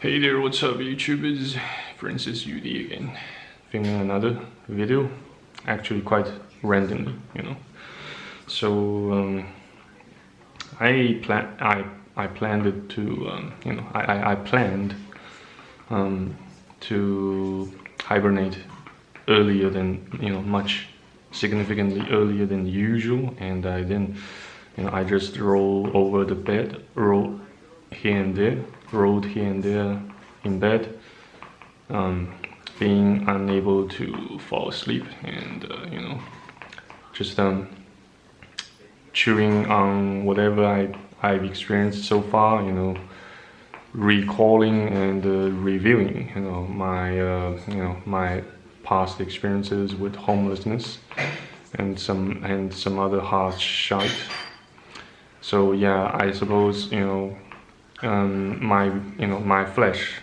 Hey there, what's up YouTubers? Francis UD again. Filming another video, actually quite randomly, So I planned it to I planned to hibernate earlier than much significantly earlier than usual, and I then I just roll over the bed, rolled here and there in bed, being unable to fall asleep, and just chewing on whatever I've experienced so far, recalling and reviewing my past experiences with homelessness and some other hard shite. So yeah, I suppose my flesh,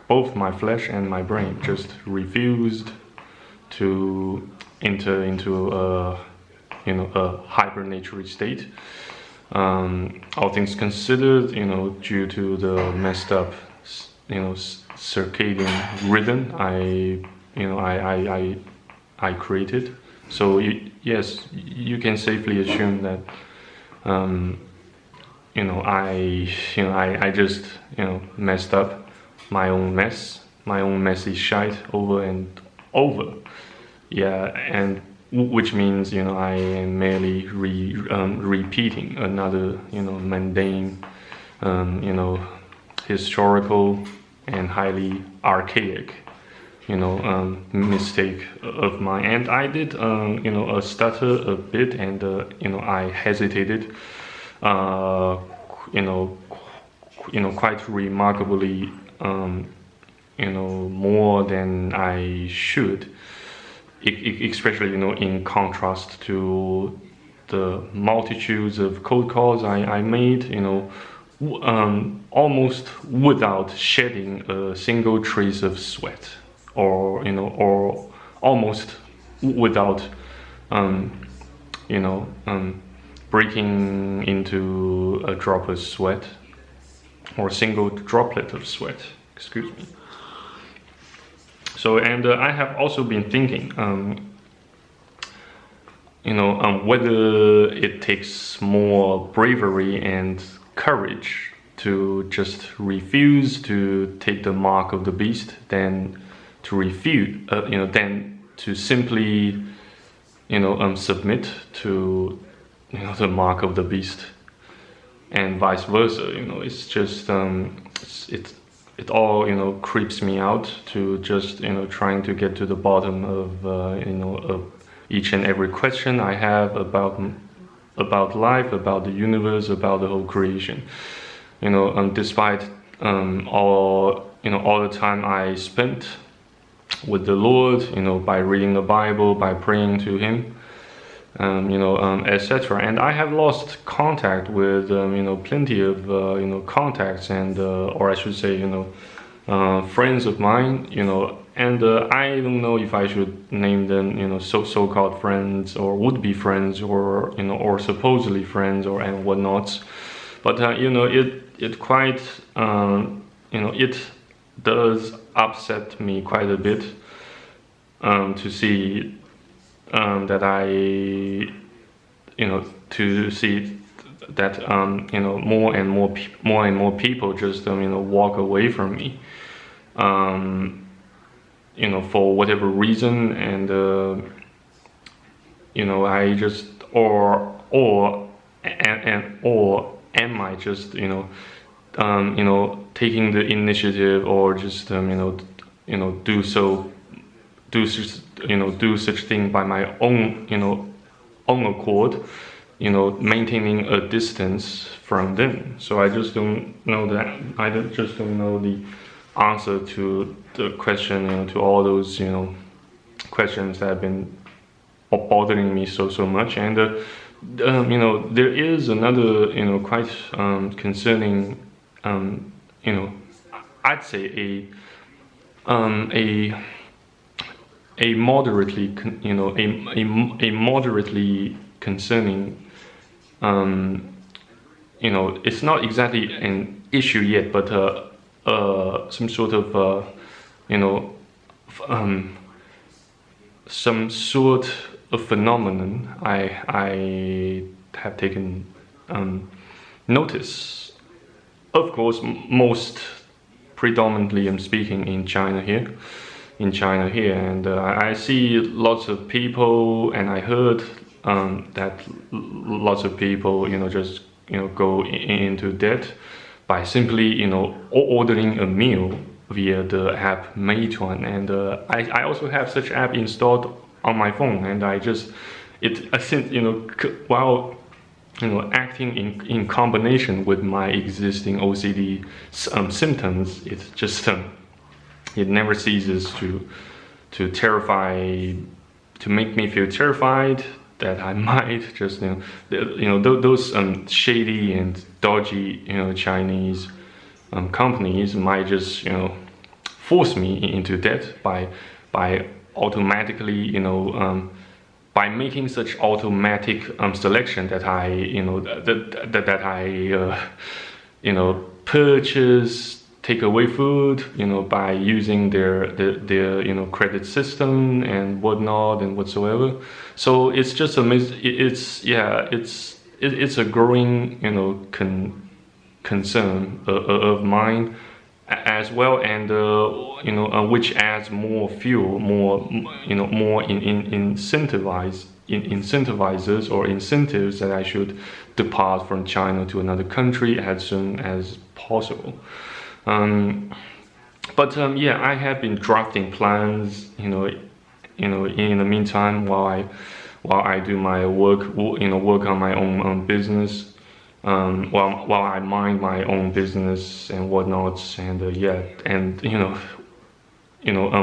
both my flesh and my brain, just refused to enter into a hibernatory state. All things considered, due to the messed up circadian rhythm I created. So yes, you can safely assume that I just messed up my own messy shite over and over. Yeah, and which means I am merely repeating another mundane historical and highly archaic mistake of mine. And I did stutter a bit, and I hesitated quite remarkably, more than I should, especially in contrast to the multitudes of cold calls I made, almost without shedding a single trace of sweat, or almost without breaking into a drop of sweat, or a single droplet of sweat, excuse me. So, and I have also been thinking, whether it takes more bravery and courage to just refuse to take the mark of the beast than to refuse, than to simply, submit to the mark of the beast, and vice versa. It's just it all creeps me out to just trying to get to the bottom of of each and every question I have about life, about the universe, about the whole creation. Despite all the time I spent with the Lord, by reading the Bible, by praying to Him, etc. And I have lost contact with plenty of contacts, and or I should say friends of mine, and I don't know if I should name them so-called friends, or would-be friends, or or supposedly friends, or and whatnots. But it quite it does upset me quite a bit to see that to see that more and more people just walk away from me, for whatever reason, and I just or am I just taking the initiative, or just do such thing by my own accord, maintaining a distance from them. So I just don't know just don't know the answer to the question, to all those questions that have been bothering me so much. And there is another quite concerning, I'd say a moderately a moderately concerning, it's not exactly an issue yet, but some sort of you know some sort of phenomenon I have taken notice. Of course, most predominantly I'm speaking in China here, and I see lots of people, and I heard that lots of people, just go into debt by simply ordering a meal via the app Meituan, and I also have such app installed on my phone, and I think while acting in combination with my existing OCD symptoms, it's just it never ceases to to make me feel terrified that I might just those shady and dodgy Chinese companies might just force me into debt by automatically by making such automatic selection that I that I purchase takeaway food by using their credit system and whatnot and whatsoever. So it's just amazing. It's a growing concern of mine as well, and which adds more fuel, more incentivizers or incentives that I should depart from China to another country as soon as possible. But I have been drafting plans, in the meantime while I do my work, work on my own business. While I mind my own business and whatnot, and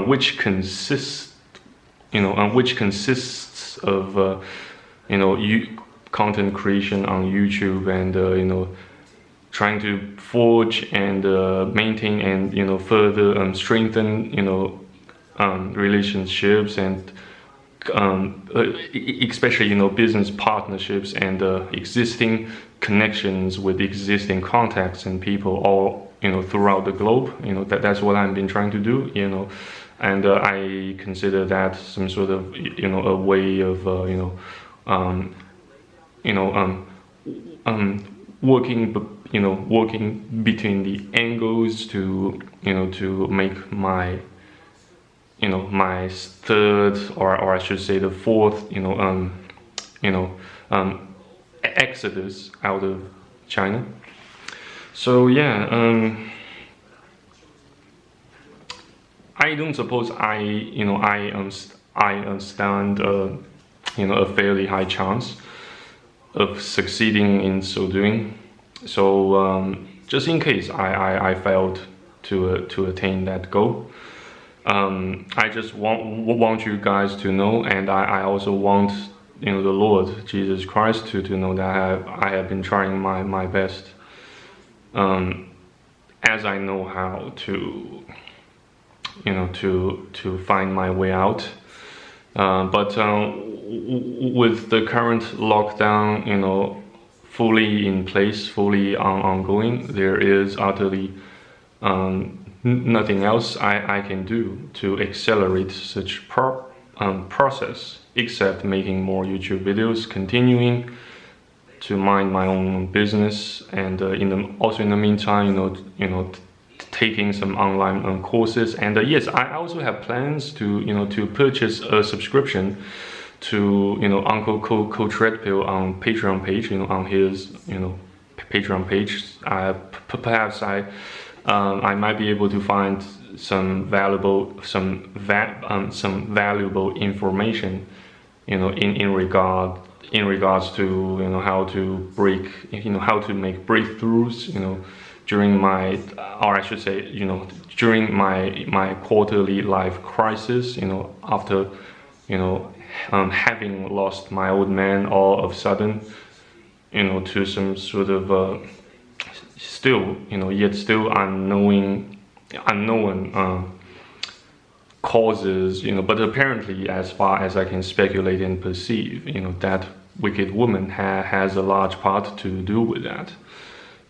which consists of content creation on YouTube, and trying to forge and maintain and further strengthen relationships and especially business partnerships and existing connections with existing contacts and people all throughout the globe. That's what I've been trying to do, and I consider that some sort of a way of working between the angles to make my my third, or I should say the fourth exodus out of China. So I don't suppose I stand a fairly high chance of succeeding in so doing. So just in case I failed to attain that goal, I just want you guys to know, and I also want the Lord Jesus Christ to know that I have been trying my best, as I know how to to find my way out. But with the current lockdown, fully in place, fully ongoing, there is utterly nothing else I can do to accelerate such process, except making more YouTube videos, continuing to mind my own business, and also in the meantime, taking some online courses. And yes, I also have plans to to purchase a subscription to Uncle Coach Red Pill on Patreon page, on his Patreon page. Perhaps I might be able to find some valuable information in regards to how to how to make breakthroughs during my, or I should say during my quarterly life crisis, after having lost my old man all of a sudden, to some sort of still yet still unknown causes, but apparently, as far as I can speculate and perceive, that wicked woman has a large part to do with that.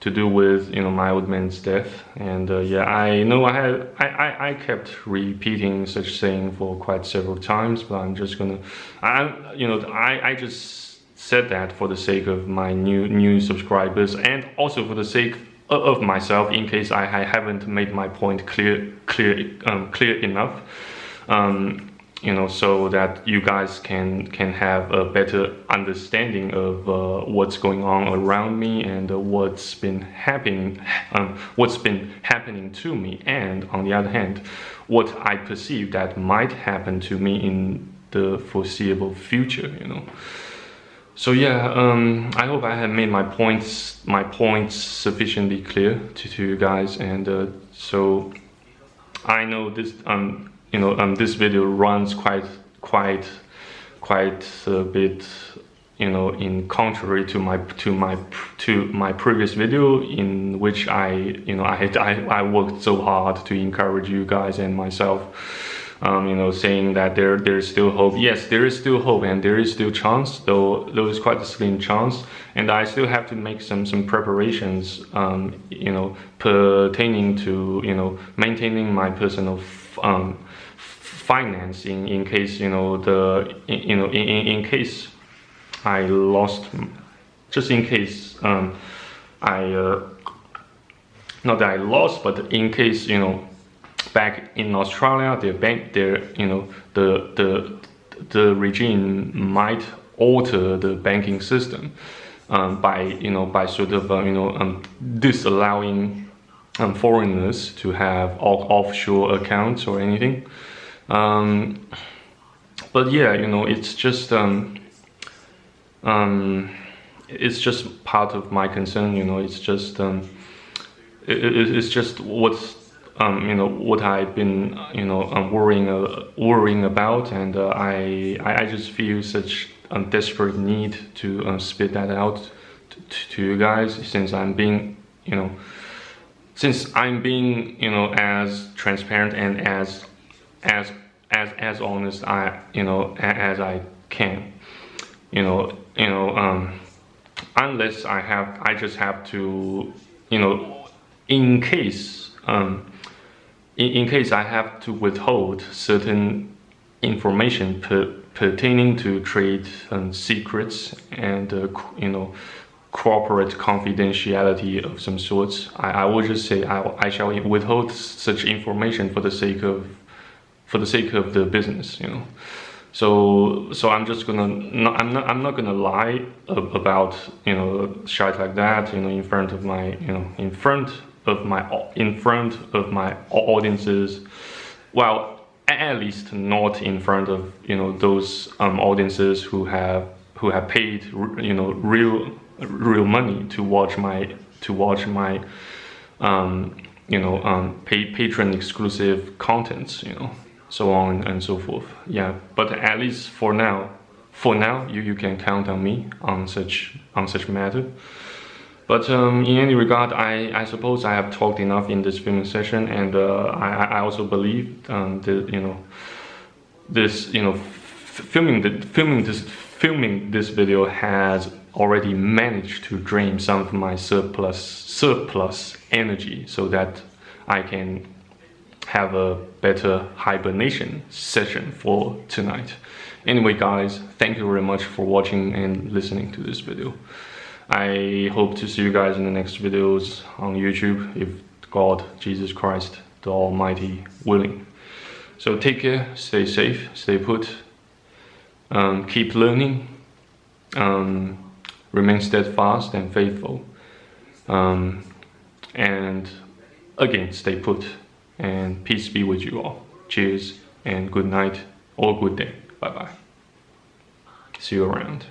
to do with my old man's death. And yeah, I know I kept repeating such saying for quite several times, but I'm just gonna I just said that for the sake of my new subscribers, and also for the sake of myself, in case I haven't made my point clear enough. So that you guys can have a better understanding of what's going on around me, and what's been happening to me, and on the other hand, what I perceive that might happen to me in the foreseeable future. So yeah, I hope I have made my points sufficiently clear to you guys, and so I know this this video runs quite a bit, in contrary to my previous video, in which I worked so hard to encourage you guys and myself, saying that there's still hope. Yes, there is still hope, and there is still chance, though it's quite a slim chance, and I still have to make some preparations, pertaining to maintaining my personal financing, in case in case I lost, just in case not that I lost, but in case back in Australia, the regime might alter the banking system, by sort of disallowing foreigners to have offshore accounts or anything. But yeah, it's just part of my concern. It's just it's just what's what I've been worrying about, and I just feel such a desperate need to spit that out to you guys, since I'm being as transparent and as honest as I can. Unless I just have to, in case I have to withhold certain information pertaining to trade secrets and corporate confidentiality of some sorts, I will just say I shall withhold such information for the sake of the business. So I'm just gonna I'm not gonna lie about shit like that in front of my in front of my audiences. Well, at least not in front of those audiences who have paid real money to watch my patron exclusive contents, so on and so forth. Yeah, but at least for now you can count on me on such matter. But in any regard, I suppose I have talked enough in this filming session, and I also believe that this filming this video has already managed to drain some of my surplus energy, so that I can have a better hibernation session for tonight. Anyway guys, thank you very much for watching and listening to this video. I hope to see you guys in the next videos on YouTube, if God, Jesus Christ, the Almighty willing. So take care, stay safe, stay put, keep learning, remain steadfast and faithful, and again, stay put, and peace be with you all. Cheers and good night or good day. Bye bye. See you around.